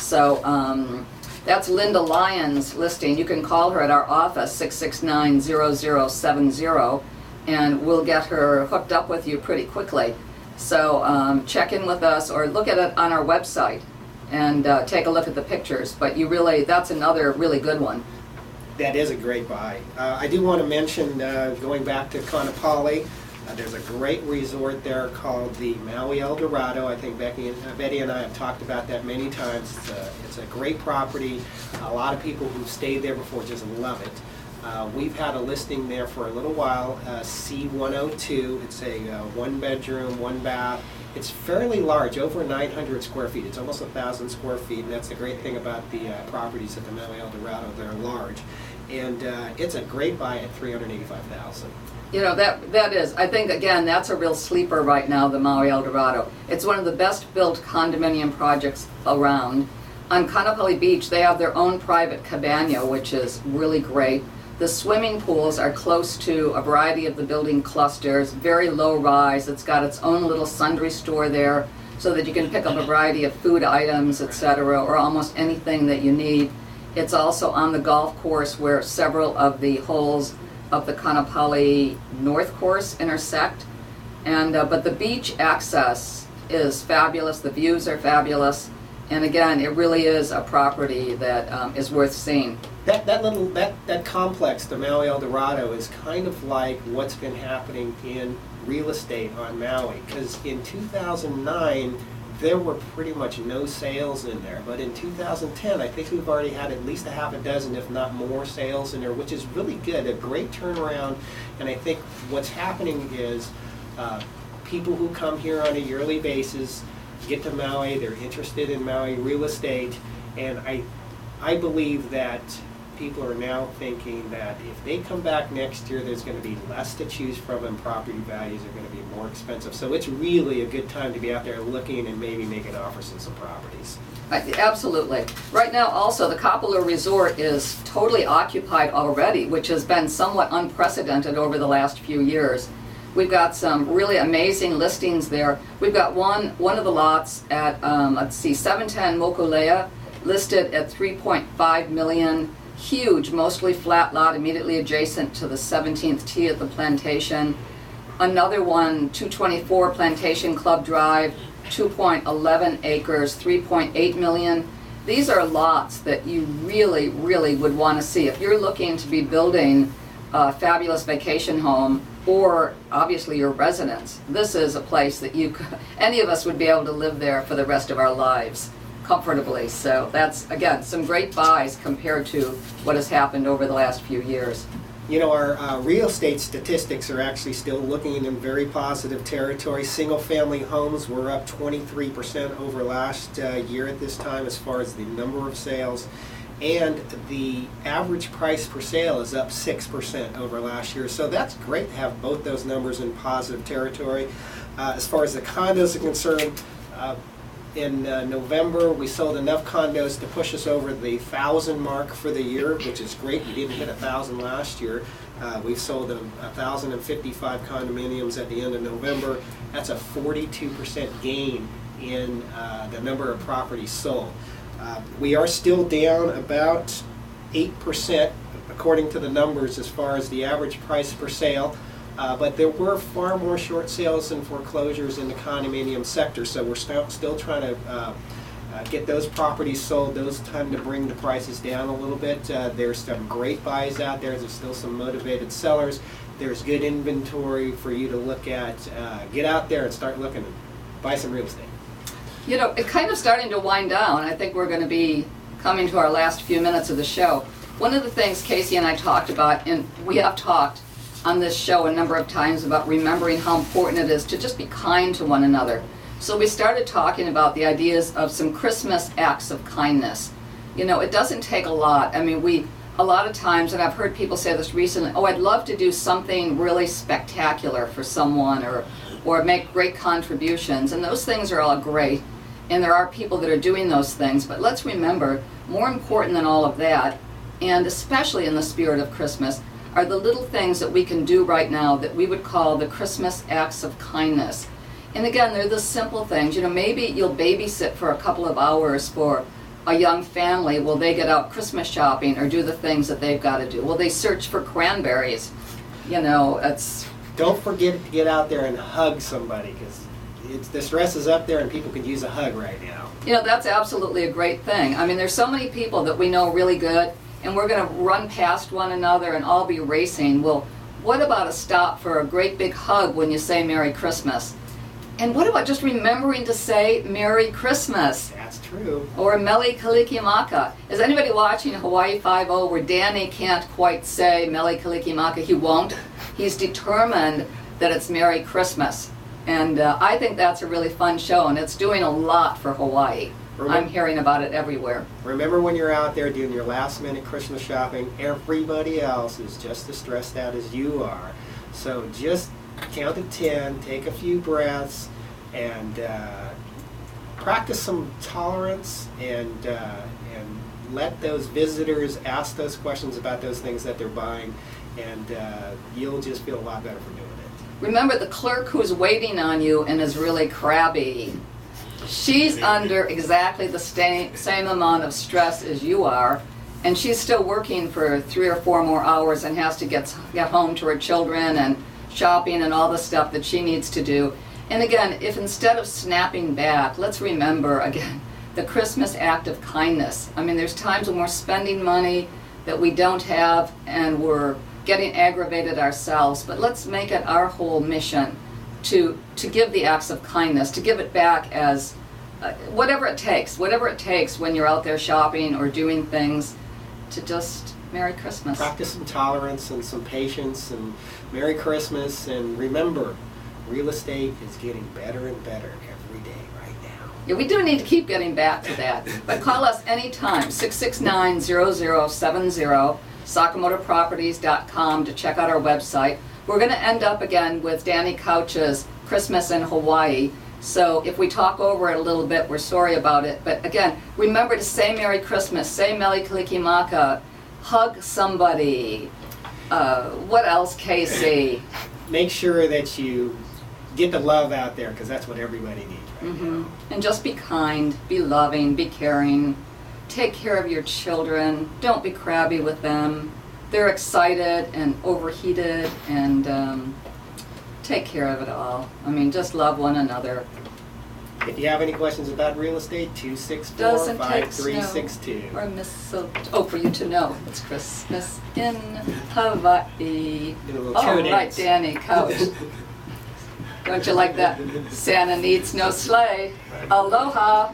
So that's Linda Lyons listing. You can call her at our office, 669-0070, and we'll get her hooked up with you pretty quickly. So check in with us or look at it on our website and take a look at the pictures. But you really, that's another really good one. That is a great buy. I do want to mention, going back to Kaanapali, there's a great resort there called the Maui Dorado. I think Betty and I have talked about that many times. It's a great property. A lot of people who've stayed there before just love it. We've had a listing there for a little while, C102. It's a one bedroom, one bath. It's fairly large, over 900 square feet. It's almost 1,000 square feet, and that's the great thing about the properties at the Maui Dorado. They're large. And it's a great buy at $385,000. You know, that is, I think, again, that's a real sleeper right now, the Maui Dorado. It's one of the best built condominium projects around. On Kaanapali Beach, they have their own private cabana, which is really great. The swimming pools are close to a variety of the building clusters, very low rise. It's got its own little sundry store there so that you can pick up a variety of food items, etc., or almost anything that you need. It's also on the golf course where several of the holes of the Kaanapali North course intersect. And but the beach access is fabulous, the views are fabulous, and again, it really is a property that is worth seeing. That complex, the Maui Dorado, is kind of like what's been happening in real estate on Maui, because in 2009 there were pretty much no sales in there, but in 2010 I think we've already had at least a half a dozen, if not more, sales in there, which is really good, a great turnaround. And I think what's happening is people who come here on a yearly basis get to Maui, they're interested in Maui real estate, and I believe that people are now thinking that if they come back next year, there's going to be less to choose from and property values are going to be more expensive. So it's really a good time to be out there looking and maybe making offers on some properties. Absolutely. Right now also the Cobbler Resort is totally occupied already, which has been somewhat unprecedented over the last few years. We've got some really amazing listings there. We've got one of the lots at, let's see, 710 Mokulea, listed at $3.5 million. Huge, mostly flat lot immediately adjacent to the 17th tee at the plantation. Another one, 224 Plantation Club Drive, 2.11 acres, $3.8 million. These are lots that you really, really would want to see. If you're looking to be building a fabulous vacation home, or obviously your residence, this is a place that any of us would be able to live there for the rest of our lives comfortably. So that's, again, some great buys compared to what has happened over the last few years. You know, our real estate statistics are actually still looking in very positive territory. Single-family homes were up 23% over last year at this time as far as the number of sales. And the average price per sale is up 6% over last year. So that's great to have both those numbers in positive territory. As far as the condos are concerned, in November, we sold enough condos to push us over the 1,000 mark for the year, which is great. We didn't hit 1,000 last year. We've sold 1,055 condominiums at the end of November. That's a 42% gain in the number of properties sold. We are still down about 8% according to the numbers as far as the average price per sale. But there were far more short sales and foreclosures in the condominium sector, so we're still trying to get those properties sold. Those tend to bring the prices down a little bit. There's some great buys out there. There's still some motivated sellers. There's good inventory for you to look at. Get out there and start looking and buy some real estate. You know, it's kind of starting to wind down. I think we're going to be coming to our last few minutes of the show. One of the things Casey and I talked about, and we have talked on this show a number of times about remembering how important it is to just be kind to one another. So we started talking about the ideas of some Christmas acts of kindness. You know, it doesn't take a lot. I mean, a lot of times, and I've heard people say this recently, oh, I'd love to do something really spectacular for someone or make great contributions, and those things are all great, and there are people that are doing those things, but let's remember, more important than all of that, and especially in the spirit of Christmas, are the little things that we can do right now that we would call the Christmas acts of kindness. And again, they're the simple things. You know, maybe you'll babysit for a couple of hours for a young family, will they get out Christmas shopping or do the things that they've got to do? Will they search for cranberries? You know, it's... Don't forget to get out there and hug somebody, because the stress is up there and people could use a hug right now. You know, that's absolutely a great thing. I mean, there's so many people that we know really good, and we're going to run past one another and all be racing. Well, what about a stop for a great big hug when you say Merry Christmas? And what about just remembering to say Merry Christmas? That's true. Or Mele Kalikimaka. Is anybody watching Hawaii 5-0 where Danny can't quite say Mele Kalikimaka? He won't. He's determined that it's Merry Christmas. And I think that's a really fun show, and it's doing a lot for Hawaii. I'm hearing about it everywhere. Remember, when you're out there doing your last minute Christmas shopping, everybody else is just as stressed out as you are. So just count to 10, take a few breaths, and practice some tolerance, and let those visitors ask those questions about those things that they're buying, and you'll just feel a lot better for doing it. Remember, the clerk who's waiting on you and is really crabby, she's under exactly the same amount of stress as you are, and she's still working for 3 or 4 more hours and has to get home to her children and shopping and all the stuff that she needs to do. And again, if instead of snapping back, let's remember again the Christmas act of kindness. I mean, there's times when we're spending money that we don't have and we're getting aggravated ourselves, but let's make it our whole mission to give the acts of kindness, to give it back as whatever it takes when you're out there shopping or doing things, to just Merry Christmas. Practice some tolerance and some patience, and Merry Christmas, and remember, real estate is getting better and better every day right now. Yeah, we do need to keep getting back to that. But call us anytime, 669-0070, sakamotoproperties.com to check out our website. We're going to end up again with Danny Couch's Christmas in Hawaii. So if we talk over it a little bit, we're sorry about it. But again, remember to say Merry Christmas, say Mele Kalikimaka, hug somebody. What else, Casey? Make sure that you get the love out there, because that's what everybody needs right now. And just be kind, be loving, be caring. Take care of your children. Don't be crabby with them. They're excited and overheated, and take care of it all. I mean, just love one another. If you have any questions about real estate, 264-5362. Or mistletoe. Oh, for you to know, it's Christmas in Hawaii. All right, Danny Couch. Don't you like that? Santa needs no sleigh. Aloha.